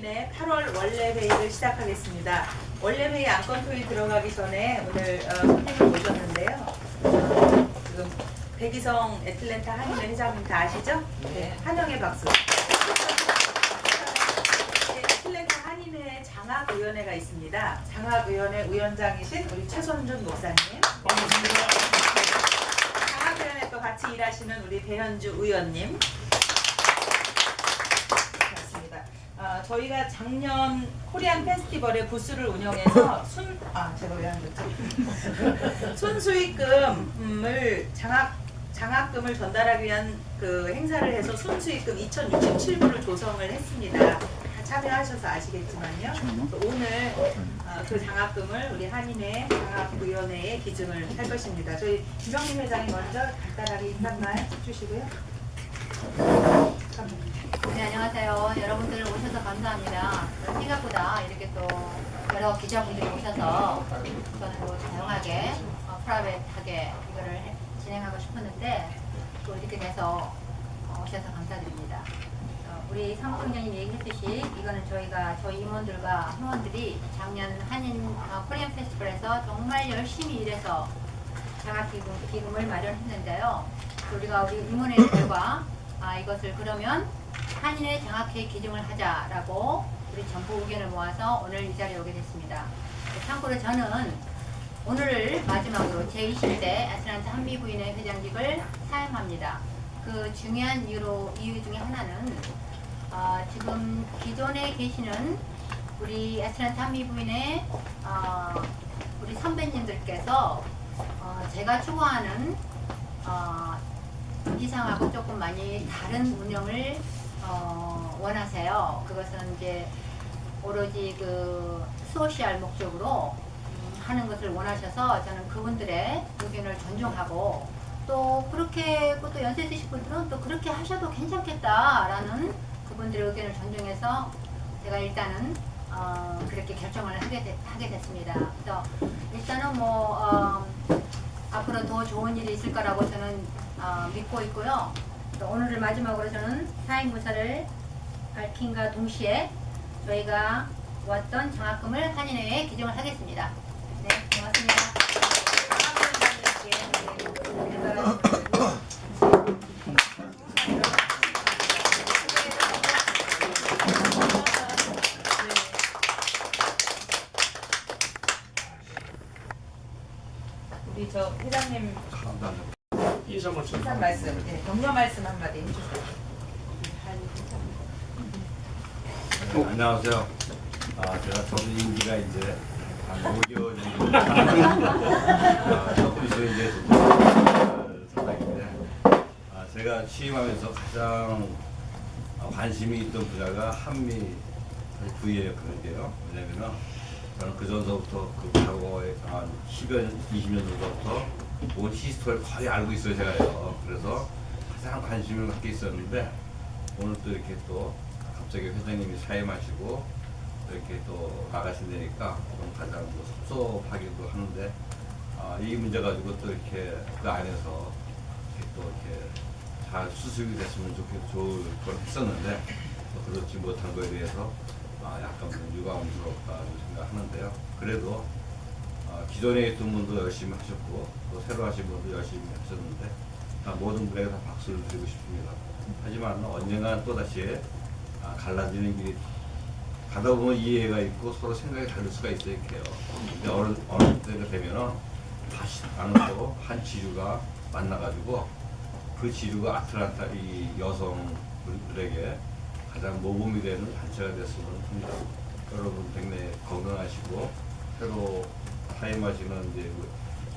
한미부인의 8월 원래 회의를 시작하겠습니다. 원래 회의 안건토의 들어가기 전에 오늘 손님을 모셨는데요. 지금 백이성 애틀랜타 한인회 회장님 다 아시죠? 네. 환영의 박수. 애틀랜타 한인회 장학위원회가 있습니다. 장학위원회 위원장이신 우리 최선준 목사님. 반갑습니다. 장학위원회 또 같이 일하시는 우리 배현주 의원님. 저희가 작년 코리안 페스티벌에 부스를 운영해서 제가 왜 안 됐죠? 순수익금을 장학금을 전달하기 위한 그 행사를 해서 순수익금 2067부를 조성을 했습니다. 다 참여하셔서 아시겠지만요. 오늘 그 장학금을 우리 한인회 장학위원회에 기증을 할 것입니다. 저희 김영민 회장이 먼저 간단하게 인사말 해주시고요. 네, 안녕하세요. 여러분들 오셔서 감사합니다. 생각보다 이렇게 또 여러 기자분들이 오셔서 저는 뭐 다양하게 프라이빗하게 이거를 진행하고 싶었는데 또 이렇게 돼서 오셔서 감사드립니다. 우리 사무총장님 얘기했듯이 이거는 저희 임원들과 회원들이 작년 한인 코리안 페스티벌에서 정말 열심히 일해서 장학기금을 마련했는데요. 우리가 우리 임원회 결과 이것을 그러면 한인회 장학회 기증을 하자라고 우리 전부 의견을 모아서 오늘 이 자리에 오게 됐습니다. 참고로 저는 오늘을 마지막으로 제20대 애틀랜타 한미부인회 회장직을 사임합니다. 그 중요한 이유 중에 하나는 지금 기존에 계시는 우리 애틀랜타 한미부인회 우리 선배님들께서 제가 추구하는 이상하고 조금 많이 다른 운영을 원하세요. 그것은 이제 오로지 그 소셜 목적으로 하는 것을 원하셔서 저는 그분들의 의견을 존중하고 또 그렇게 또 연세 드신 분들은 또 그렇게 하셔도 괜찮겠다라는 그분들의 의견을 존중해서 제가 일단은 그렇게 결정을 하게 됐습니다. 그래서 일단은 뭐 앞으로 더 좋은 일이 있을 거라고 저는 믿고 있고요. 오늘을 마지막으로 저는 사행무사를 밝힌과 동시에 저희가 왔던 장학금을 한인회에 기증을 하겠습니다. 네, 고맙습니다. 우리 저 회장님 인사 말씀, 격려 말씀 한마디 해주세요. 안녕하세요. 제가 저는 임기가 이제 한 5개월 정도 서울시에서 이제 선장인데 제가 취임하면서 가장 관심이 있던 분야가 한미 부위였거든요. 왜냐면은 저는 그 전서부터 그 과거에 한 10여, 20년 전부터 온 히스토리를 거의 알고 있어요, 제가요. 그래서 가장 관심을 갖게 있었는데 오늘 또 이렇게 또 갑자기 회장님이 사임하시고 이렇게 또 나가신다니까 가장 뭐 섭섭하기도 하는데 이 문제 가지고 또 이렇게 그 안에서 이렇게 또 이렇게 잘 수습이 됐으면 좋을 걸 했었는데 그렇지 못한 거에 대해서 약간 유감스럽다고 생각하는데요. 그래도 기존에 있던 분도 열심히 하셨고 또 새로 하신 분도 열심히 하셨는데 모든 분에게 다 박수를 드리고 싶습니다. 하지만 언젠가 또다시 갈라지는 길이 가다 보면 이해가 있고 서로 생각이 다를 수가 있어요. 이렇게요. 근데 어느 때가 되면은 다시 나는 또 한 지류가 만나가지고 그 지류가 아틀란타 이 여성들에게 가장 모범이 되는 단체가 됐으면 합니다. 여러분 굉장히 건강하시고 새로 사임하시는 이제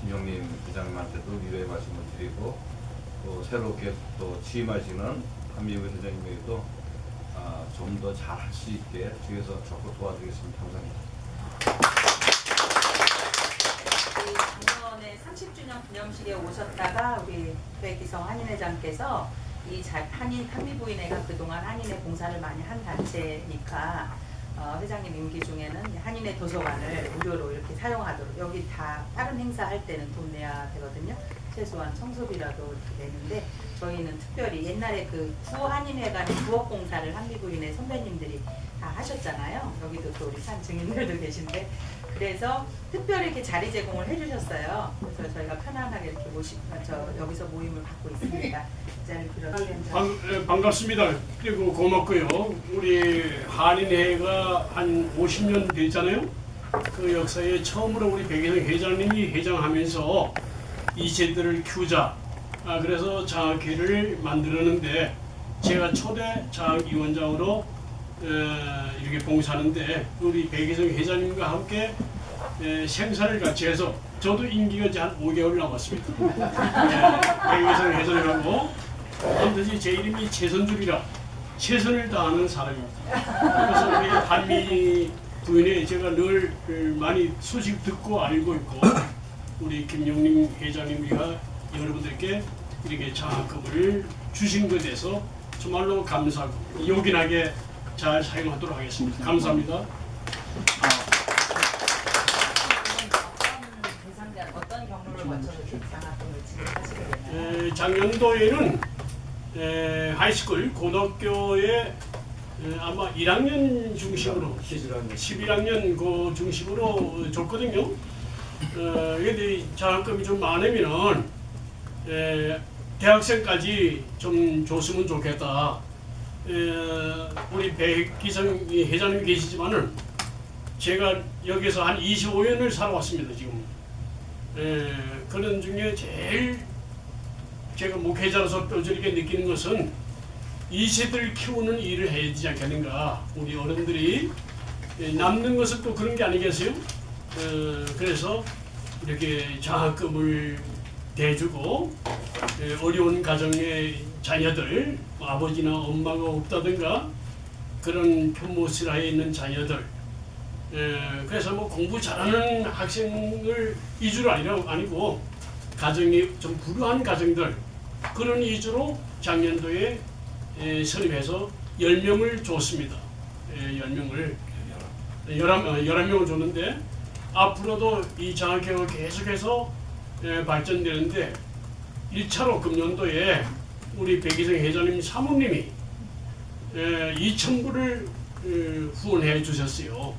김형님 회장님한테도 위로의 말씀을 드리고 또 새롭게 또 취임하시는 한미부 회장님에게도 좀 더 잘 할 수 있게 뒤에서 적극 도와드리겠습니다. 감사합니다. 작년에 30주년 기념식에 오셨다가 우리 백이성 한인회장께서 이 한미부인회가 그동안 한인회 봉사를 많이 한 단체니까 회장님 임기 중에는 한인회 도서관을 무료로 이렇게 사용하도록 여기 다 다른 행사 할 때는 돈 내야 되거든요. 최소한 청소비라도 이렇게 내는데 저희는 특별히 옛날에 그 구한인회관의 부엌공사를 한미부인회 선배님들이 다 하셨잖아요. 여기도 또 우리 산 증인들도 계신데 그래서 특별히 이렇게 자리 제공을 해주셨어요. 그래서 저희가 편안하게 이렇게 여기서 모임을 갖고 있습니다. 이 자리를 빌어주시면 반갑습니다. 그리고 고맙고요. 우리 한인회가 한 50년 됐잖아요. 그 역사에 처음으로 우리 백혜성 회장님이 회장하면서 이세들을 키우자. 그래서 장학회를 만들었는데 제가 초대 장학위원장으로 이렇게 봉사하는데 우리 백혜성 회장님과 함께 생사를 같이 해서 저도 임기가 한 5개월 남았습니다. 백혜성 회장님하고 아무튼 제 이름이 최선줄이라 최선을 다하는 사람입니다. 그래서 우리 한미 부인에 제가 늘 많이 소식 듣고 알고 있고 우리 김용림 회장님과 여러분들께 이렇게 장학금을 주신 것에 대해서 정말로 감사하고 요긴하게 잘 사용하도록 하겠습니다. 감사합니다. 어떤 경로를 거쳐서 장학금을 지급하시게 되나요? 작년도에는 하이스쿨 고등학교에 아마 1학년 중심으로 11학년 그 중심으로 줬거든요. 근데 장학금이 좀 많으면은 대학생까지 좀 줬으면 좋겠다. 우리 백기성 회장님 계시지만은 제가 여기서 한 25년을 살아왔습니다 지금. 그런 중에 제일 제가 목회자로서 뼈저리게 느끼는 것은 2세들 키우는 일을 해야 되지 않겠는가. 우리 어른들이 남는 것은 또 그런 게 아니겠어요? 그래서 이렇게 장학금을 대주고 어려운 가정의 자녀들, 아버지나 엄마가 없다든가 그런 편모시라에 있는 자녀들, 그래서 뭐 공부 잘하는 학생을 위주로 아니고 가정이 좀 불우한 가정들 그런 위주로 작년도에 선임해서 10명을 줬습니다. 10명을 11명을 줬는데 앞으로도 이 장학회가 계속해서 발전되는데 1차로 금년도에 우리 백희성 회장님 사모님이 2,000불을 후원해 주셨어요.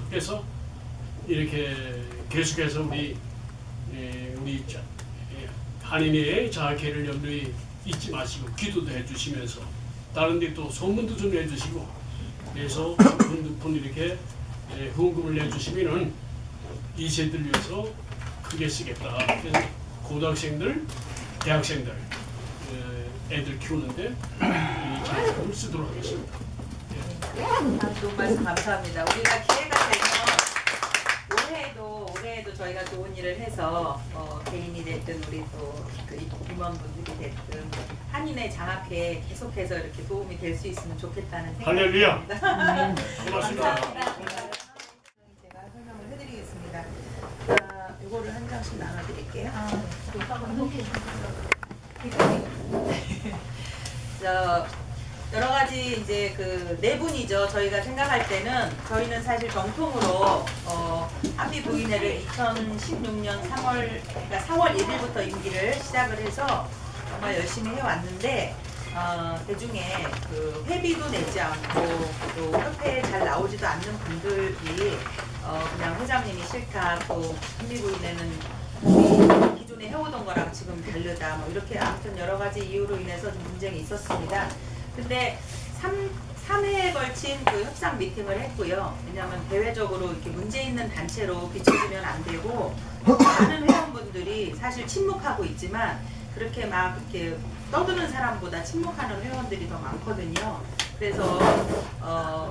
그래서 이렇게 계속해서 우리 한인회의 장학회를 염두에 잊지 마시고 기도도 해주시면서 다른 데 또 소문도 좀 해주시고 그래서 분 이렇게 후원금을 내주시면은 2세들 위해서 크게 쓰겠다. 그래서 고등학생들, 대학생들 애들 키우는데 이 장학금을 쓰도록 하겠습니다. 좋은 말씀 감사합니다. 우리가 기회가 되면 올해에도 저희가 좋은 일을 해서 개인이 됐든 우리 또그 임원분들이 됐든 한인회 장학회에 계속해서 이렇게 도움이 될 수 있으면 좋겠다는 할렐루야. 생각입니다. 고맙습니다. 감사합니다. 제가 설명을 해드리겠습니다. 이거를 한 장씩 나눠드릴게요. 여러 가지 이제 그 네 분이죠. 저희가 생각할 때는 저희는 사실 정통으로 한미 부인회를 2016년 4월 1일부터 임기를 시작을 해서 정말 열심히 해왔는데 대중에 그 회비도 내지 않고 또 협회에 잘 나오지도 않는 분들이 그냥 회장님이 싫다, 또 한미 부인회는 우리 기존에 해오던 거랑 지금 다르다, 뭐 이렇게 아무튼 여러 가지 이유로 인해서 좀 분쟁이 있었습니다. 근데 3회에 걸친 그 협상 미팅을 했고요. 왜냐하면 대외적으로 이렇게 문제 있는 단체로 비춰지면 안 되고 많은 회원분들이 사실 침묵하고 있지만 그렇게 막 이렇게 떠드는 사람보다 침묵하는 회원들이 더 많거든요. 그래서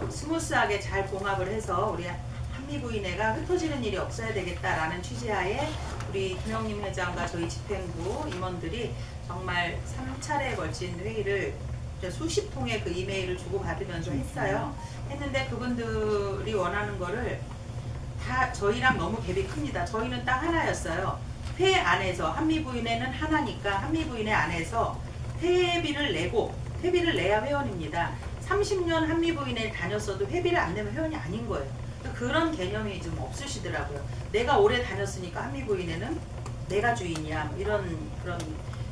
스무스하게 잘 봉합을 해서 우리 한미부인회가 흩어지는 일이 없어야 되겠다라는 취지하에 우리 김영림 회장과 저희 집행부 임원들이 정말 3차례에 걸친 회의를 수십 통의 그 이메일을 주고받으면서 했어요. 했는데 그분들이 원하는 거를 다 저희랑 너무 갭이 큽니다. 저희는 딱 하나였어요. 회 안에서 한미부인회는 하나니까 한미부인회 안에서 회비를 내고, 회비를 내야 회원입니다. 30년 한미부인회를 다녔어도 회비를 안 내면 회원이 아닌 거예요. 그런 개념이 좀 없으시더라고요. 내가 오래 다녔으니까 한미부인회는 내가 주인이야, 뭐 이런 그런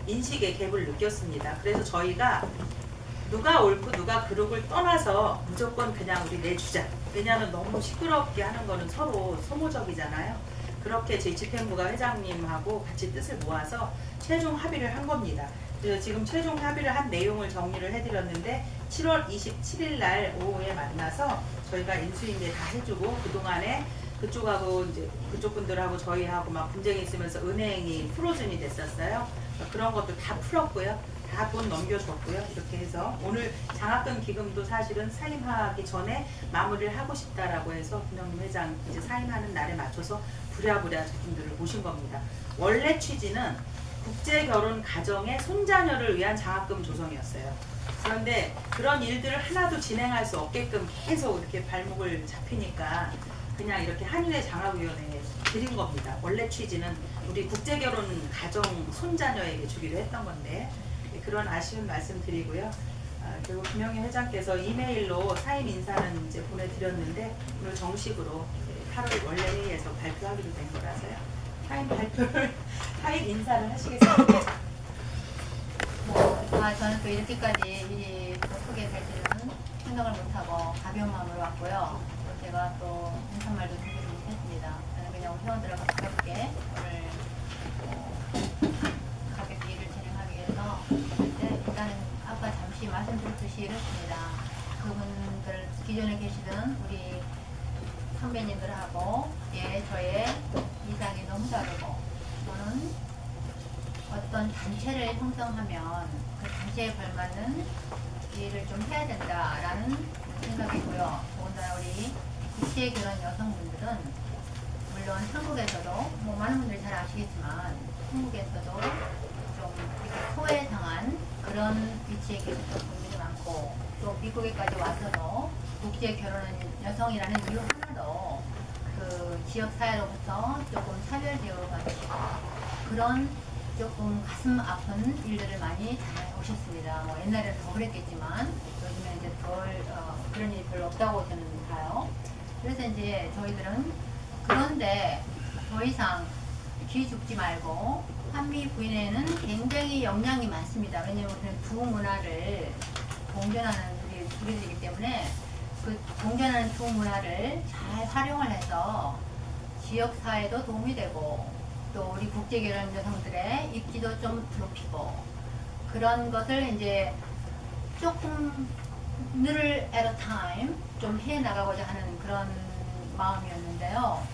인식의 갭을 느꼈습니다. 그래서 저희가 누가 옳고 누가 그르고를 떠나서 무조건 그냥 우리 내주자. 왜냐하면 너무 시끄럽게 하는 거는 서로 소모적이잖아요. 그렇게 저희 집행부가 회장님하고 같이 뜻을 모아서 최종 합의를 한 겁니다. 그래서 지금 최종 합의를 한 내용을 정리를 해드렸는데 7월 27일 날 오후에 만나서 저희가 인수인계 다 해주고 그동안에 그쪽하고 이제 그쪽 분들하고 저희하고 막 분쟁이 있으면서 은행이 프로즌이 됐었어요. 그런 것도 다 풀었고요. 다 돈 넘겨줬고요. 이렇게 해서 오늘 장학금 기금도 사실은 사임하기 전에 마무리를 하고 싶다라고 해서 김영림 회장 이제 사임하는 날에 맞춰서 부랴부랴 저분들을 모신 겁니다. 원래 취지는 국제결혼 가정의 손자녀를 위한 장학금 조성이었어요. 그런데 그런 일들을 하나도 진행할 수 없게끔 계속 이렇게 발목을 잡히니까 그냥 이렇게 한일의 장학위원회에 드린 겁니다. 원래 취지는 우리 국제결혼 가정 손자녀에게 주기로 했던 건데 그런 아쉬운 말씀 드리고요. 그리고 김영희 회장께서 이메일로 사임 인사는 이제 보내드렸는데 오늘 정식으로 8월 원래 회의에서 발표하기로 된 거라서요. 사임 인사를 하시겠습니다. 저는 또 이렇게까지 크게 될 줄은 생각을 못하고 가벼운 마음으로 왔고요. 또 제가 또 인사말도 준비를 못했습니다. 저는 그냥 회원들과 가볍게 오늘 가볍게 일을 진행하기 위해서 일단은 아까 잠시 말씀드렸듯이 이렇습니다. 그분들 기존에 계시던 우리 선배님들하고 저의 이상이 너무 다르고 저는 어떤 단체를 형성하면 그 단체에 걸맞는 일을 좀 해야 된다라는 생각이고요. 더군다나 우리 국제결혼 여성분들은 물론 한국에서도 뭐 많은 분들이 잘 아시겠지만 한국에서도 좀 소외당한 그런 위치에 계셨던 분들이 많고 또 미국에까지 와서도 국제결혼한 여성이라는 이유 하나로 그 지역사회로부터 조금 차별되어가는 그런 조금 가슴 아픈 일들을 많이 당해오셨습니다. 뭐 옛날에는 더 그랬겠지만 요즘에 이제 그런 일이 별로 없다고 저는 봐요. 그래서 이제 저희들은 그런데 더 이상 귀 죽지 말고 한미 부인에는 굉장히 역량이 많습니다. 왜냐하면 우리는 두 문화를 공존하는 우리들이기 때문에 그 공존하는 두 문화를 잘 활용을 해서 지역사회도 도움이 되고 또 우리 국제결혼 여성들의 입지도 좀 높이고 그런 것을 이제 조금 늘 at a time 좀 해나가고자 하는 그런 마음이었는데요.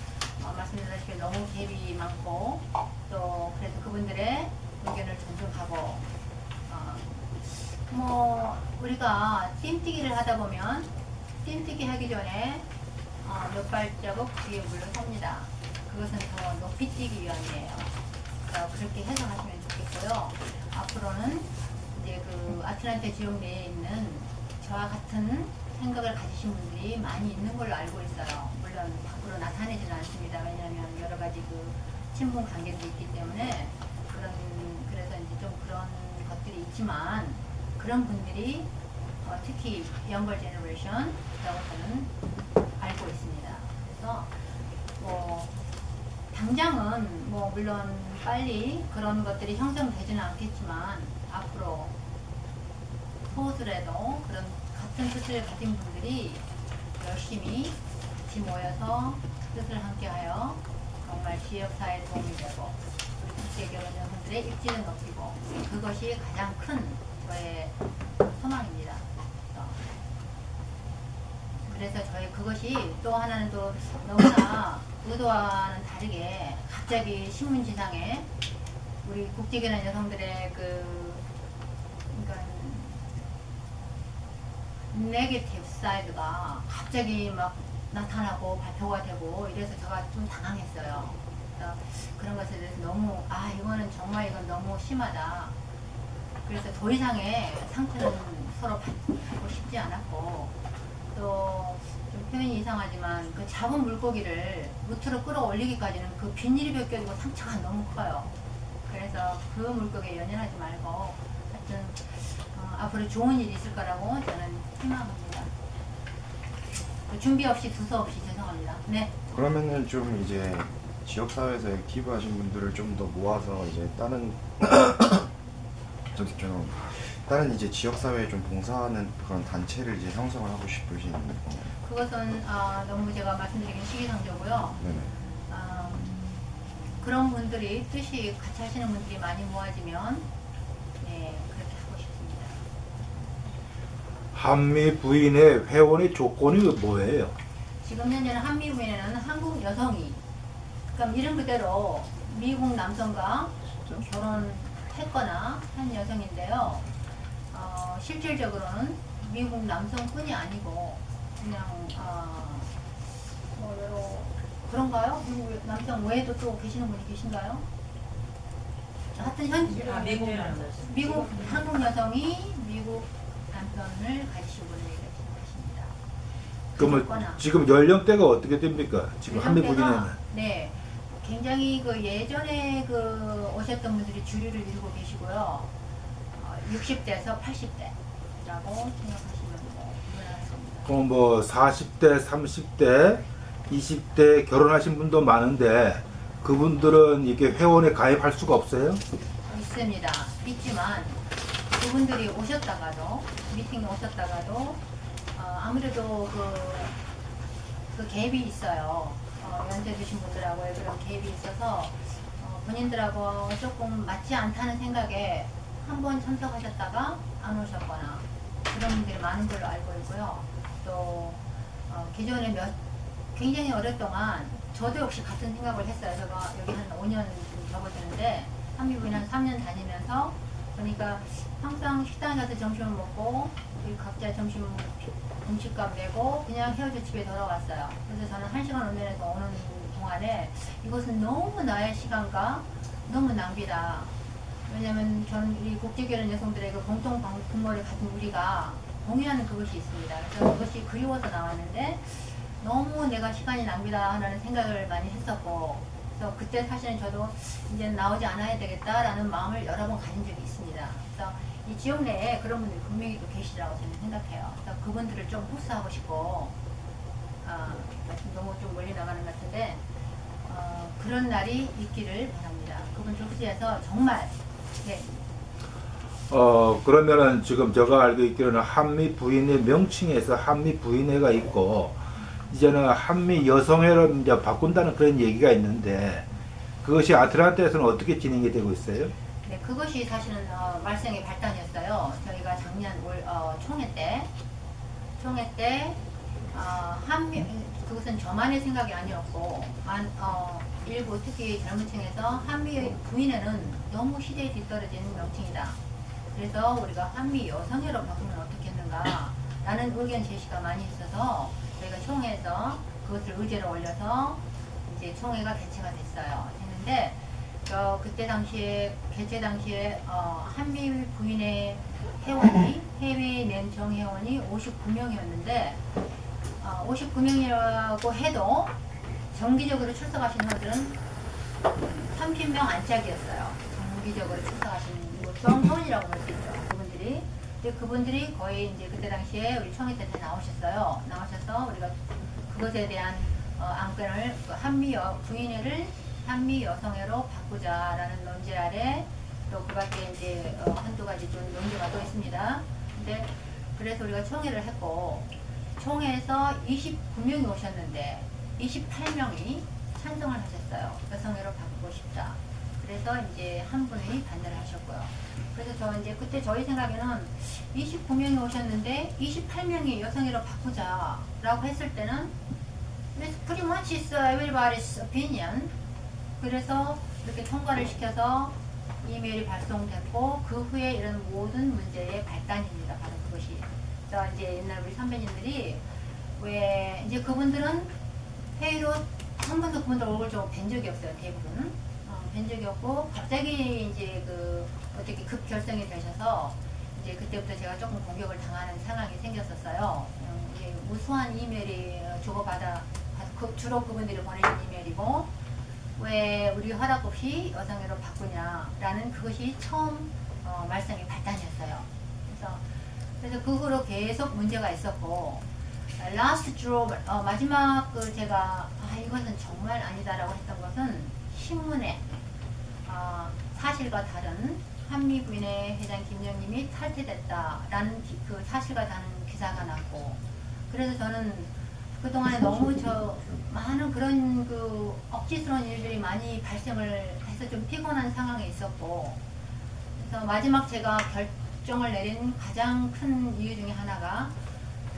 말씀드렸다시피 너무 갭이 많고 또 그래서 그분들의 의견을 존중하고 뭐 우리가 띠뛰기를 하다 보면 띠뛰기 하기 전에 몇 발자국 뒤에 물러섭니다. 그것은 더 높이 뛰기 위함이에요. 그렇게 해석하시면 좋겠고요. 앞으로는 이제 그 아틀란타 지역 내에 있는 저와 같은 생각을 가지신 분들이 많이 있는 걸로 알고 있어요. 물론 밖으로 나타내지는 않습니다. 왜냐하면 여러 가지 그 친분 관계들이 있기 때문에 그래서 이제 좀 그런 것들이 있지만 그런 분들이 특히 younger generation이라고 저는 알고 있습니다. 그래서 뭐 당장은 뭐 물론 빨리 그런 것들이 형성되지는 않겠지만 앞으로 소수라도 그런 같은 뜻을 가진 분들이 열심히 같이 모여서 뜻을 함께하여 정말 지역사회에 도움이 되고 국제결혼 여성들의 입지를 높이고 그것이 가장 큰 저의 소망입니다. 그래서 저희 그것이 또 하나는 또 너무나 의도와는 다르게 갑자기 신문지상에 우리 국제결혼 여성들의 그러니까 네게티브 사이드가 갑자기 막 나타나고 발표가 되고 이래서 제가 좀 당황했어요. 그런 것에 대해서 너무 이거는 정말 이건 너무 심하다. 그래서 더 이상의 상처는 서로 받고 싶지 않았고 또 좀 표현이 이상하지만 그 작은 물고기를 무트로 끌어올리기까지는 그 비닐이 벗겨지고 상처가 너무 커요. 그래서 그 물고기에 연연하지 말고 하여튼 앞으로 좋은 일이 있을 거라고 저는 희망합니다. 준비 없이 두서 없이 죄송합니다. 네. 그러면은 좀 이제 지역사회에서 액티브하신 분들을 좀 더 모아서 이제 다른 저기 좀 다른 이제 지역 사회에 좀 봉사하는 그런 단체를 이제 형성을 하고 싶으신 건가요? 그것은 너무 제가 말씀드리긴 시기상조고요. 네네. 그런 분들이 뜻이 같이 하시는 분들이 많이 모아지면 네, 그렇게 하고 싶습니다. 한미 부인의 회원의 조건이 뭐예요? 지금 현재는 한미 부인에는 한국 여성이, 그러니까 이름 그대로 미국 남성과 결혼했거나 한 여성인데요. 실질적으로는 미국 남성뿐이 아니고 그냥 뭐 여러 그런가요? 미국 남성 외에도 또 계시는 분이 계신가요? 하여튼 미국 한국 여성이 미국 남편을 가지시고 계십니다. 그러면 지금 연령대가 어떻게 됩니까? 지금 한미 부인에는 네, 굉장히 그 예전에 그 오셨던 분들이 주류를 이루고 계시고요. 60대에서 80대라고 생각하시면 무난합니다. 그럼 뭐 40대, 30대, 20대 결혼하신 분도 많은데 그분들은 이게 회원에 가입할 수가 없어요? 있습니다. 있지만 그분들이 오셨다가도 미팅에 오셨다가도 아무래도 그 갭이 있어요. 연세 드신 분들하고의 그런 갭이 있어서 본인들하고 조금 맞지 않다는 생각에 한번 참석하셨다가 안 오셨거나 그런 분들이 많은 걸로 알고 있고요. 또 기존에 굉장히 오랫동안 저도 역시 같은 생각을 했어요. 제가 여기 한 5년 접어드는데 한미부인 한 3년 다니면서 그러니까 항상 식당에 가서 점심을 먹고 우리 각자 점심 음식값 내고 그냥 헤어져 집에 돌아왔어요. 그래서 저는 1시간 운전해서 오는 동안에 이것은 너무 나의 시간과 너무 낭비다. 왜냐면 저는 이 국제결혼 여성들의 그 공통 분모를 가진 우리가 공유하는 그것이 있습니다. 그래서 그것이 그리워서 나왔는데 너무 내가 시간이 낭비다 하는 생각을 많이 했었고 그래서 그때 사실은 저도 이제 나오지 않아야 되겠다라는 마음을 여러 번 가진 적이 있습니다. 그래서 이 지역 내에 그런 분들이 분명히 또 계시라고 저는 생각해요. 그래서 그분들을 좀 흡수하고 싶고 너무 좀 멀리 나가는 것 같은데 그런 날이 있기를 바랍니다. 그분들 흡수해서 정말 네. 그러면은 지금 제가 알고 있기로는 한미 부인회 명칭에서 한미 부인회가 있고 이제는 한미 여성회로 이제 바꾼다는 그런 얘기가 있는데 그것이 아틀란타에서는 어떻게 진행이 되고 있어요? 네, 그것이 사실은 말썽의 발단이었어요. 저희가 작년 총회 때 한미 그것은 저만의 생각이 아니었고 일부 특히 젊은 층에서 한미 부인회는 너무 시대에 뒤떨어진 명칭이다. 그래서 우리가 한미 여성회로 바꾸면 어떻겠는가 라는 의견 제시가 많이 있어서 저희가 총회에서 그것을 의제로 올려서 이제 총회가 개최가 됐어요. 했는데 그때 당시에 개최 당시에 한미 부인회 회원이 해외 낸정 회원이 59명이었는데 59명이라고 해도 정기적으로 출석하신 분들은 30명 안짝이었어요. 정기적으로 출석하시는 정선이라고 볼 수 있죠. 그분들이. 근데 그분들이 거의 이제 그때 당시에 우리 총회 때 나오셨어요. 나오셔서 우리가 그것에 대한 안건을 한미 부인회를 한미 여성회로 바꾸자라는 논제 아래 또 그 밖에 이제 한두 가지 좀 논제가 또 있습니다. 근데 그래서 우리가 총회를 했고 총회에서 29명이 오셨는데 28명이 찬성을 하셨어요. 여성회로 바꾸고 싶다. 그래서 이제 한 분이 반대를 하셨고요. 그래서 저 이제 그때 저희 생각에는 29명이 오셨는데 28명이 여성회로 바꾸자라고 했을 때는 pretty much is everybody's opinion. 그래서 이렇게 통과를 시켜서 이메일이 발송됐고 그 후에 이런 모든 문제의 발단입니다. 바로 그것이. 그래서 이제 옛날 우리 선배님들이 왜 이제 그분들은 회의로 한 번도 그분들 얼굴 좀 뵌 적이 없어요. 대부분. 뵌 적이 없고 갑자기 이제 어떻게 급결성이 되셔서 이제 그때부터 제가 조금 공격을 당하는 상황이 생겼었어요. 이게 무수한 이메일이 주고받아 주로 그분들이 보내신 이메일이고 왜 우리 허락 없이 여성회로 바꾸냐라는 그것이 처음 말썽의 발단이었어요. 그래서 그 후로 계속 문제가 있었고 라스트 주로 마지막 제가 이것은 정말 아니다라고 했던 것은 신문에 사실과 다른 한미부인회 회장 김영님이 탈퇴됐다라는 그 사실과 다른 기사가 났고, 그래서 저는 그동안에 너무 많은 그런 그 억지스러운 일들이 많이 발생을 해서 좀 피곤한 상황에 있었고, 그래서 마지막 제가 결정을 내린 가장 큰 이유 중에 하나가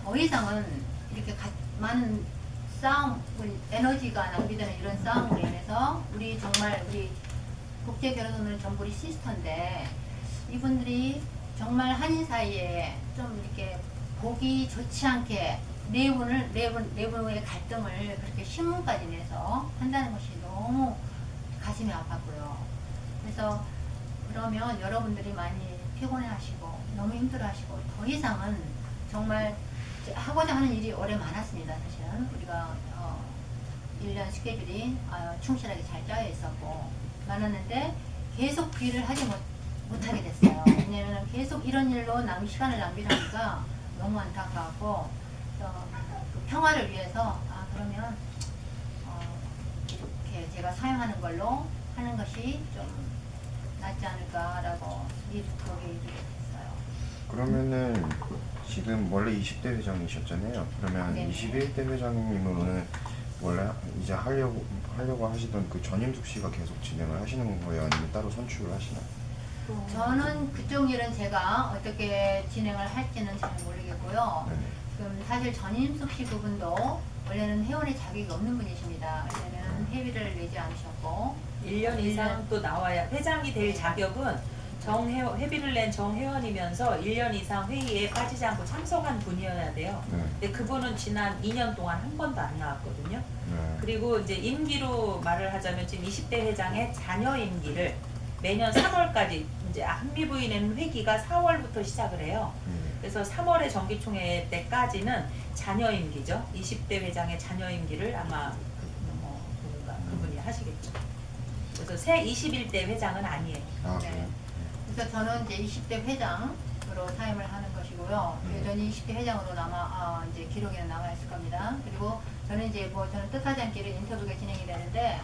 더 이상은 이렇게 많은 싸움, 우리 에너지가 낭비되는 이런 싸움으로 인해서 우리 국제결혼은 전부 우리 시스터인데 이분들이 정말 한인 사이에 좀 이렇게 보기 좋지 않게 내부의 갈등을 그렇게 신문까지 내서 한다는 것이 너무 가슴이 아팠고요. 그래서 그러면 여러분들이 많이 피곤해하시고 너무 힘들어하시고 더 이상은 정말 하고자 하는 일이 올해 많았습니다. 사실은 우리가 1년 스케줄이 충실하게 잘 짜여 있었고 많았는데 계속 그 일을 하지 못하게 됐어요. 왜냐하면 계속 이런 일로 시간을 낭비하니까 너무 안타까웠고 그 평화를 위해서 그러면 이렇게 제가 사용하는 걸로 하는 것이 좀 낫지 않을까라고 그렇게 얘기를 했어요. 그러면은 지금 원래 20대 회장이셨잖아요. 그러면 네. 21대 회장님은 원래 이제 하려고 하시던 그 전임숙 씨가 계속 진행을 하시는 거예요? 아니면 따로 선출을 하시나요? 저는 그쪽 일은 제가 어떻게 진행을 할지는 잘 모르겠고요. 네. 지금 사실 전임숙 씨 그분도 원래는 회원의 자격이 없는 분이십니다. 왜냐면 회비를 내지 않으셨고 1년 이상 또 나와야 회장이 될 자격은 회비를 낸 정회원이면서 1년 이상 회의에 빠지지 않고 참석한 분이어야 돼요. 네. 근데 그분은 지난 2년 동안 한 번도 안 나왔거든요. 네. 그리고 이제 임기로 말을 하자면 지금 20대 회장의 잔여 임기를 매년 3월까지 이제 한미부인회는 회기가 4월부터 시작을 해요. 그래서 3월에 정기총회 때까지는 잔여 임기죠. 20대 회장의 잔여 임기를 아마 그분이 하시겠죠. 그래서 새 21대 회장은 아니에요. 아, 네. 그래요? 그래서 저는 이제 20대 회장으로 사임을 하는 것이고요. 여전히 20대 회장으로 이제 기록에는 남아 있을 겁니다. 그리고 저는 이제 저는 뜻하지 않게 이런 인터뷰가 진행이 되는데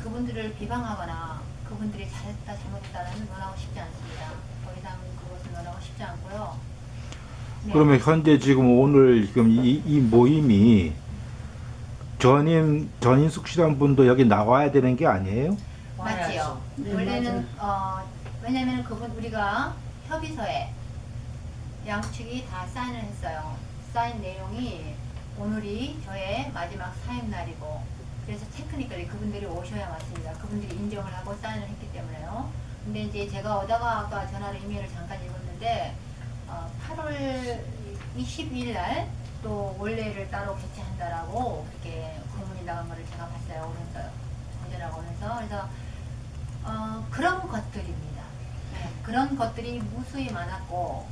그분들을 비방하거나 그분들이 잘했다 잘못했다는 논하고 싶지 않습니다. 더 이상 그것을 논하고 싶지 않고요. 네. 그러면 현재 지금 오늘 지금 이 모임이 전인숙 씨란 분도 여기 나와야 되는 게 아니에요? 맞지요. 원래는 왜냐면 우리가 협의서에 양측이 다 사인을 했어요. 사인 내용이 오늘이 저의 마지막 사임 날이고 그래서 테크니컬리 그분들이 오셔야 맞습니다. 그분들이 인정을 하고 사인을 했기 때문에요. 근데 이제 제가 오다가 아까 전화로 이메일을 잠깐 읽었는데 8월 22일 날 또 원래를 따로 개최한다라고 그렇게 공문이 나간 거를 제가 봤어요. 오면서 그래서 그런 것들입니다. 네, 그런 것들이 무수히 많았고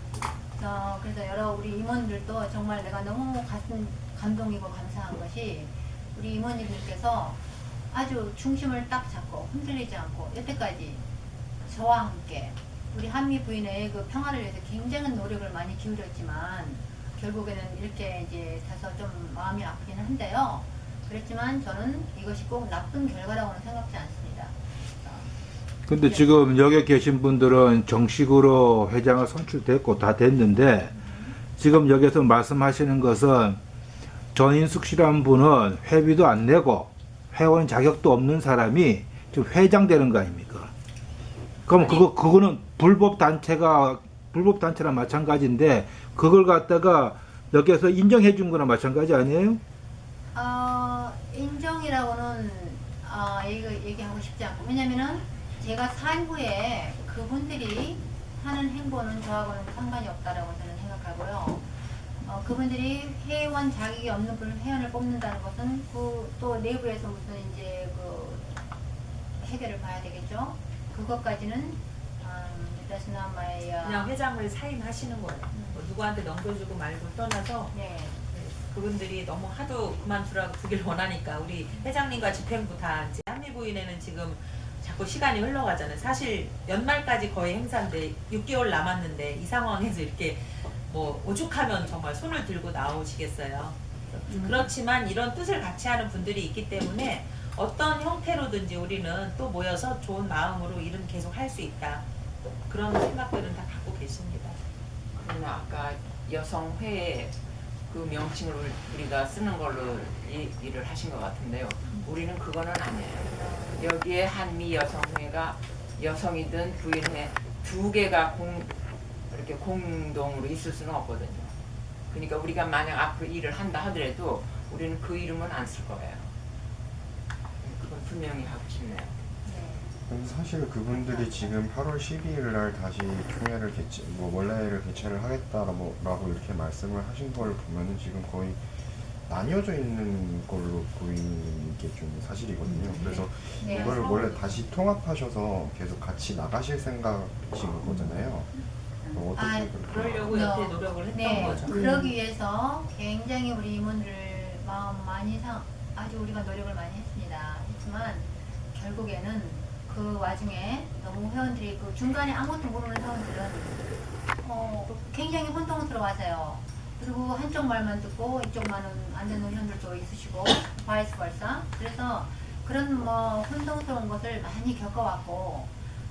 그래서 우리 임원들도 정말 내가 너무 감동이고 감사한 것이 우리 임원님들께서 아주 중심을 딱 잡고 흔들리지 않고 여태까지 저와 함께 우리 한미부인회의 그 평화를 위해서 굉장한 노력을 많이 기울였지만 결국에는 이렇게 이제 돼서 좀 마음이 아프기는 한데요. 그렇지만 저는 이것이 꼭 나쁜 결과라고는 생각지 않습니다. 근데 지금 여기 계신 분들은 정식으로 회장을 선출됐고 다 됐는데 지금 여기서 말씀하시는 것은 전인숙 씨라는 분은 회비도 안 내고 회원 자격도 없는 사람이 지금 회장 되는 거 아닙니까? 그럼 그거는 불법 단체랑 마찬가지인데 그걸 갖다가 여기서 인정해 준 거나 마찬가지 아니에요? 인정이라고는 얘기하고 싶지 않고 왜냐면은 제가 사임 후에 그분들이 하는 행보는 저하고는 상관이 없다라고 저는 생각하고요. 그분들이 회원 자격이 없는 분을 회원을 뽑는다는 것은 또 내부에서 무슨 이제 해결을 봐야 되겠죠. 그것까지는 그냥 회장을 사임하시는 거예요. 누구한테 넘겨주고 말고 떠나서 네. 그분들이 너무 하도 그만두길 원하니까 우리 회장님과 집행부 다 이제 한미부인회는 지금 자꾸 시간이 흘러가잖아요. 사실 연말까지 거의 행사인데 6개월 남았는데 이 상황에서 이렇게 오죽하면 정말 손을 들고 나오시겠어요. 그렇지만 이런 뜻을 같이 하는 분들이 있기 때문에 어떤 형태로든지 우리는 또 모여서 좋은 마음으로 일은 계속 할 수 있다. 그런 생각들은 다 갖고 계십니다. 그러나 아까 여성회 그 명칭을 우리가 쓰는 걸로 얘기를 하신 것 같은데요. 우리는 그거는 아니에요. 여기에 한미 여성회가 여성이든 부인회 두 개가 이렇게 공동으로 있을 수는 없거든요. 그러니까 우리가 만약 앞으로 일을 한다 하더라도 우리는 그 이름은 안 쓸 거예요. 그건 분명히 하고 싶네요. 그래서 사실 그분들이 지금 8월 12일 날 다시 총회를 원래를 개최를 하겠다라고 이렇게 말씀을 하신 걸 보면은 지금 거의 나뉘어져 있는 걸로 보이는 게 좀 사실이거든요. 그래서 네. 이걸 원래 다시 통합하셔서 계속 같이 나가실 생각이신 거잖아요. 어떻게 그러려고 여태 노력을 했던 네, 거죠. 그러기 위해서 굉장히 우리 임원들 마음 많이 아주 우리가 노력을 많이 했습니다. 했지만 결국에는 그 와중에 너무 회원들이 그 중간에 아무것도 모르는 회원들은 굉장히 혼동스러워하세요. 그리고 한쪽 말만 듣고 이쪽 말은 안 듣는 회원들도 있으시고 바이스 벌사. 그래서 그런 뭐 혼동스러운 것을 많이 겪어왔고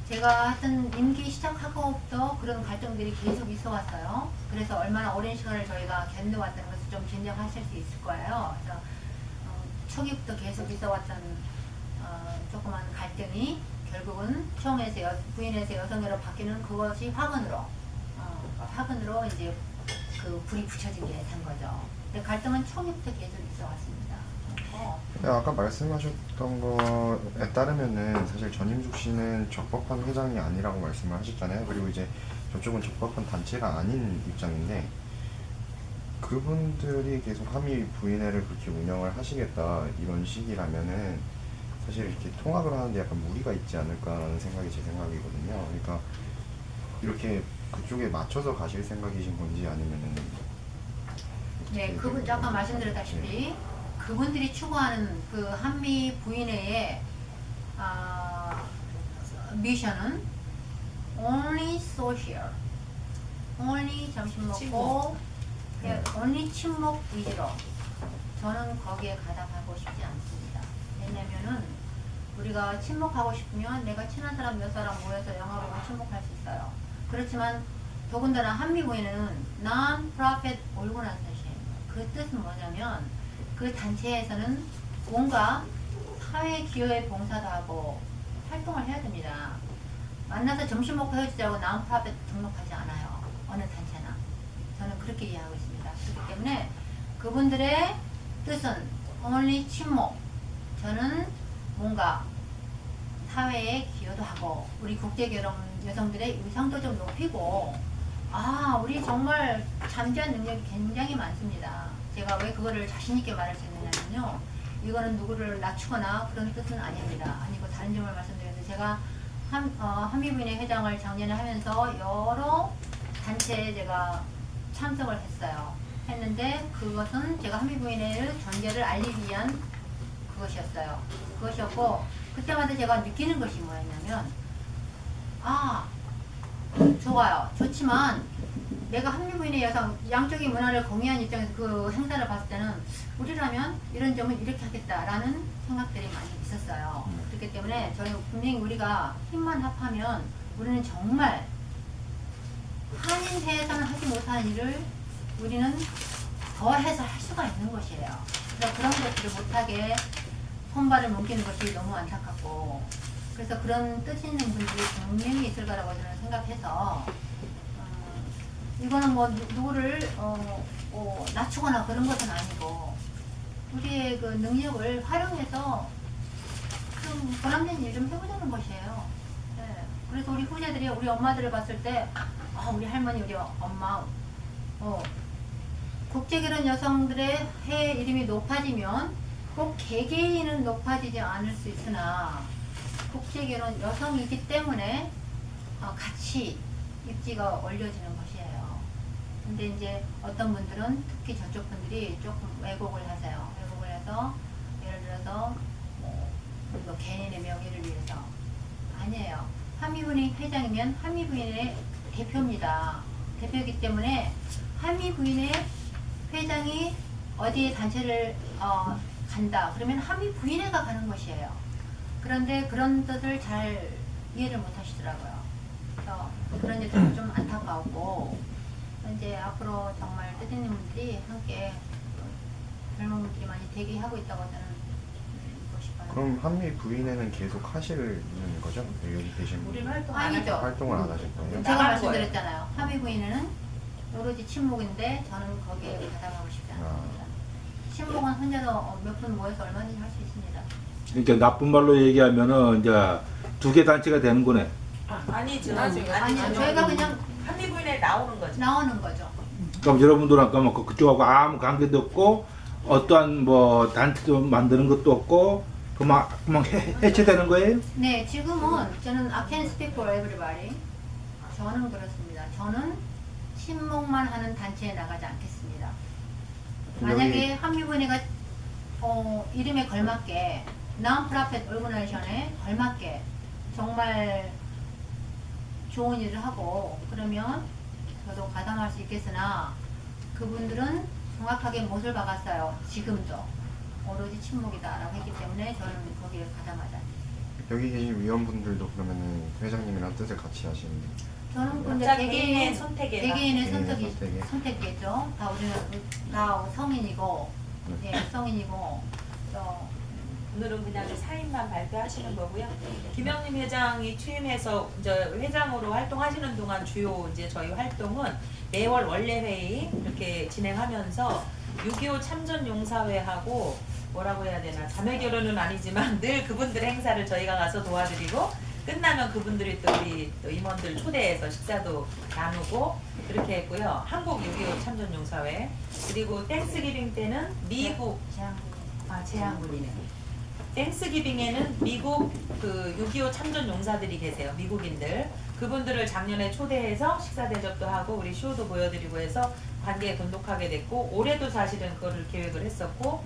제가 하여튼 임기 시작하고부터 그런 갈등들이 계속 있어 왔어요. 그래서 얼마나 오랜 시간을 저희가 견뎌왔다는 것을 좀 짐작하실 수 있을 거예요. 그래서 초기부터 계속 있어 왔던 조그만 갈등이 결국은 총회에서 부인에서 여성회로 바뀌는 그것이 화근으로 이제 그 불이 붙여지게 된 거죠. 근데 갈등은 초기부터 계속 있어 왔습니다. 네, 아까 말씀하셨던 거에 따르면은 사실 전임숙 씨는 적법한 회장이 아니라고 말씀을 하셨잖아요. 그리고 이제 저쪽은 적법한 단체가 아닌 입장인데 그분들이 계속 한미 부인회를 그렇게 운영을 하시겠다 이런 식이라면은 사실 이렇게 통합을 하는데 약간 무리가 있지 않을까라는 생각이 제 생각이거든요. 그러니까 이렇게 그쪽에 맞춰서 가실 생각이신 건지 아니면은 네, 그분 아까 말씀드렸다시피 그분들이 추구하는 그 한미 부인회의 미션은 only social, only 점심 먹고 친목. only 친목 위주로 저는 거기에 가담하고 싶지 않습니다. 왜냐면은 우리가 친목하고 싶으면 내가 친한 사람 몇 사람 모여서 영화 보고 친목할 수 있어요. 그렇지만 더군다나 한미 부인회는 non-profit organization. 그 뜻은 뭐냐면 그 단체에서는 뭔가 사회 기여에 봉사도 하고 활동을 해야 됩니다. 만나서 점심 먹고 헤어지자고 non-profit 등록하지 않아요. 어느 단체나. 저는 그렇게 이해하고 있습니다. 그렇기 때문에 그분들의 뜻은 only 친목. 저는 뭔가 사회에 기여도 하고 우리 국제결혼 여성들의 위상도 좀 높이고 우리 정말 잠재한 능력이 굉장히 많습니다. 제가 왜 그거를 자신있게 말할 수 있느냐면요. 이거는 누구를 낮추거나 그런 뜻은 아닙니다. 아니고 다른 점을 말씀드렸는데 제가 한미부인회 회장을 작년에 하면서 여러 단체에 제가 참석을 했는데 그것은 제가 한미부인회의 존재를 알리기 위한 그것이었고 그때마다 제가 느끼는 것이 뭐였냐면 좋아요. 좋지만 내가 한미부인의 여성 양쪽의 문화를 공유한 입장에서 그 행사를 봤을 때는 우리라면 이런 점을 이렇게 하겠다라는 생각들이 많이 있었어요. 그렇기 때문에 저는 분명히 우리가 힘만 합하면 우리는 정말 한인회에서는 하지 못하는 일을 우리는 더해서 할 수가 있는 것이에요. 그래서 그런 것들을 못하게 손발을 묶이는 것이 너무 안타깝고 그래서 그런 뜻 있는 분들이 분명히 있을 거라고 저는 생각해서 이거는 뭐 누구를 낮추거나 그런 것은 아니고 우리의 그 능력을 활용해서 좀 보람된 일 좀 해보자는 것이에요. 네. 그래서 우리 후배들이 우리 엄마들을 봤을 때 우리 할머니 우리 엄마 국제결혼 여성들의 해 이름이 높아지면 꼭 개개인은 높아지지 않을 수 있으나 국제결혼 여성이기 때문에 같이 입지가 올려지는 것이에요. 근데 이제 어떤 분들은 특히 저쪽 분들이 조금 왜곡을 하세요. 왜곡을 해서 예를 들어서 뭐 개인의 명예를 위해서 아니에요. 한미부인 회장이면 한미부인의 대표입니다. 대표이기 때문에 한미부인의 회장이 어디에 단체를 간다. 그러면 한미 부인회가 가는 것이에요. 그런데 그런 뜻을 잘 이해를 못 하시더라고요. 그래서 그런 점이 좀 안타까웠고, 이제 앞으로 정말 뜻있는 분들이 함께 젊은 분들이 많이 대기하고 있다고 저는 믿고 싶어요. 그럼 한미 부인회는 계속 하시는 거죠? 여기 계신 분 우리는 활동 안 아니죠. 하죠. 활동을 안 하실 거예요? 제가 나가는 말씀드렸잖아요. 한미 부인회는 오로지 친목인데 저는 거기에 가담하고 싶지 않습니다. 친목은 혼자서 몇 분 모여서 얼마든지 할 수 있습니다. 그러니까 나쁜 말로 얘기하면은 이제 두 개 단체가 되는 거네. 아니죠. 아니요, 저희가 그냥 한미 부인에 나오는 거죠. 나오는 거죠. 그럼 여러분들은 아까 뭐 그쪽하고 아무 관계도 없고 어떠한 뭐 단체도 만드는 것도 없고 그만 해체되는 거예요? 네, 지금은 저는 I can speak for everybody. 저는 그렇습니다. 저는 친목만 하는 단체에 나가지 않겠습니다. 만약에 한미부인회가 이름에 걸맞게 non-profit organization에 걸맞게 정말 좋은 일을 하고 그러면 저도 가담할 수 있겠으나 그분들은 정확하게 못을 박았어요. 지금도 오로지 친목이다라고 했기 때문에 저는 거기에 가담하지 않습니다. 여기 계신 위원분들도 그러면은 회장님이랑 뜻을 같이 하시는 저는 근데 각자 개인의 선택에 개개인의 개개인의 선택이겠죠. 다 우리는 다 성인이고, 예, 성인이고, 오늘은 그냥 4인만 발표하시는 거고요. 김영림 회장이 취임해서 이제 회장으로 활동하시는 동안 주요 이제 저희 활동은 매월 원래 회의 이렇게 진행하면서 6.25 참전용사회하고 뭐라고 해야 되나 자매 결혼은 아니지만 늘 그분들 행사를 저희가 가서 도와드리고 끝나면 그분들이 또 우리 또 임원들 초대해서 식사도 나누고 그렇게 했고요. 한국 6.25 참전용사회 그리고 땡스기빙 때는 미국 제한군이네. 땡스기빙에는 미국 그 6.25 참전 용사들이 계세요. 미국인들. 그분들을 작년에 초대해서 식사 대접도 하고 우리 쇼도 보여드리고 해서 관계에 돈독하게 됐고 올해도 사실은 그거를 계획을 했었고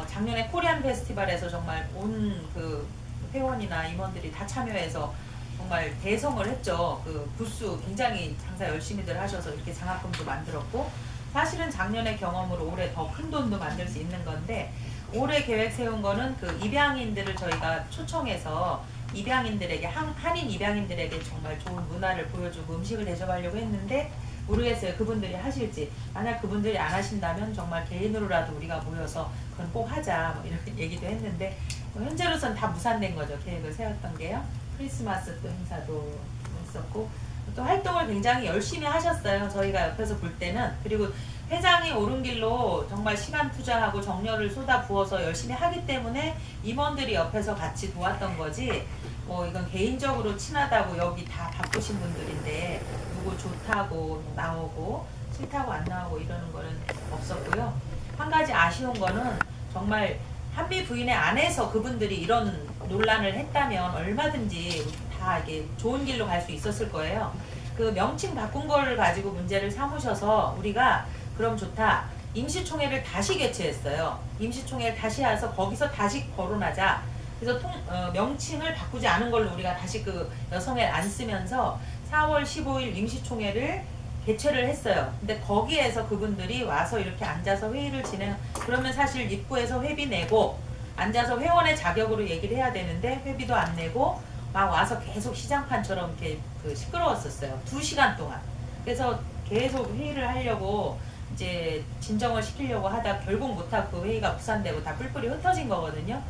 작년에 코리안 페스티벌에서 정말 온 그 회원이나 임원들이 다 참여해서 정말 대성을 했죠. 그 부스 굉장히 장사 열심히들 하셔서 이렇게 장학금도 만들었고 사실은 작년의 경험으로 올해 더 큰 돈도 만들 수 있는 건데 올해 계획 세운 거는 그 입양인들을 저희가 초청해서 입양인들에게 한인 입양인들에게 정말 좋은 문화를 보여주고 음식을 대접하려고 했는데 모르겠어요. 그분들이 하실지. 만약 그분들이 안 하신다면 정말 개인으로라도 우리가 모여서 그건 꼭 하자 뭐 이런 얘기도 했는데 현재로선 다 무산된 거죠. 계획을 세웠던 게요. 크리스마스 또 행사도 했었고 또 활동을 굉장히 열심히 하셨어요. 저희가 옆에서 볼 때는. 그리고 회장이 옳은 길로 정말 시간 투자하고 정열을 쏟아 부어서 열심히 하기 때문에 임원들이 옆에서 같이 도왔던 거지 뭐 이건 개인적으로 친하다고 여기 다 바쁘신 분들인데 누구 좋다고 나오고 싫다고 안 나오고 이러는 거는 없었고요. 한 가지 아쉬운 거는 정말 한미 부인회 안에서 그분들이 이런 논란을 했다면 얼마든지 다 이게 좋은 길로 갈 수 있었을 거예요. 그 명칭 바꾼 거를 가지고 문제를 삼으셔서 우리가 그럼 좋다. 임시총회를 다시 개최했어요. 임시총회를 다시 해서 거기서 다시 거론하자. 그래서 명칭을 바꾸지 않은 걸로 우리가 다시 그 여성회를 안 쓰면서 4월 15일 임시총회를 개최를 했어요. 근데 거기에서 그분들이 와서 이렇게 앉아서 회의를 그러면 사실 입구에서 회비 내고 앉아서 회원의 자격으로 얘기를 해야 되는데 회비도 안 내고 막 와서 계속 시장판처럼 이렇게 시끄러웠었어요. 2시간 동안. 그래서 계속 회의를 하려고 이제 진정을 시키려고 하다 결국 못하고 그 회의가 무산되고 다 뿔뿔이 흩어진 거거든요.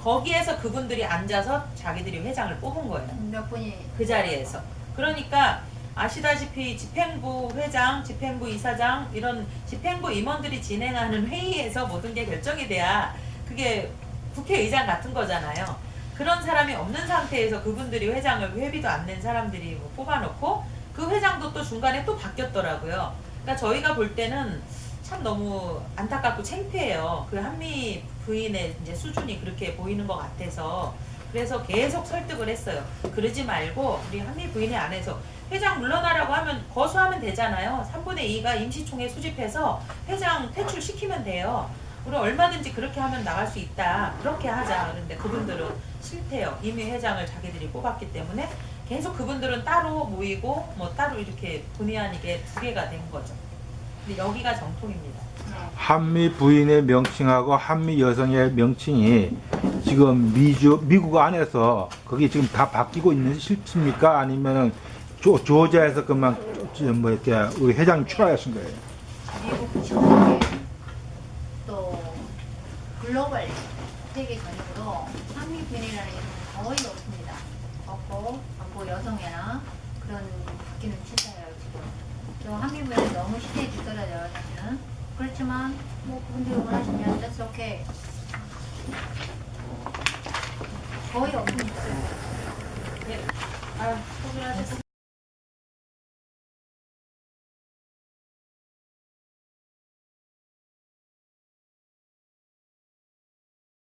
거기에서 그분들이 앉아서 자기들이 회장을 뽑은 거예요. 몇 분이 그 자리에서. 그러니까 아시다시피 집행부 회장, 집행부 이사장 이런 집행부 임원들이 진행하는 회의에서 모든 게 결정이 돼야 그게 국회의장 같은 거잖아요. 그런 사람이 없는 상태에서 그분들이 회장을 회비도 안 낸 사람들이 뭐 뽑아놓고 그 회장도 또 중간에 또 바뀌었더라고요. 그러니까 저희가 볼 때는 참 너무 안타깝고 창피해요. 그 한미 부인의 이제 수준이 그렇게 보이는 것 같아서 그래서 계속 설득을 했어요. 그러지 말고 우리 한미 부인회 안에서 회장 물러나라고 하면 거수하면 되잖아요. 3분의 2가 임시총회 수집해서 회장 퇴출시키면 돼요. 우리 얼마든지 그렇게 하면 나갈 수 있다. 그렇게 하자. 그런데 그분들은 싫대요. 이미 회장을 자기들이 뽑았기 때문에 계속 그분들은 따로 모이고 뭐 따로 이렇게 본의 아니게 2개가 된 거죠. 근데 여기가 정통입니다. 한미 부인의 명칭하고 한미 여성의 명칭이 지금 미국 안에서 그게 지금 다 바뀌고 있는 실입니까? 아니면 조지아에서 그만 뭐 이렇게 우리 회장님 출하하신 거예요? 미국 전역에 또 글로벌 세계 전역으로 한미 부인이라는 이름은 거의 없습니다. 없고 여성회나 그런 바뀌는 추세예요 지금. 저 한미 부인은 너무 시대에 뒤떨어져요 사실은. 그렇지만 뭐 그분들이 원하시면 that's okay. 거의 없습니다.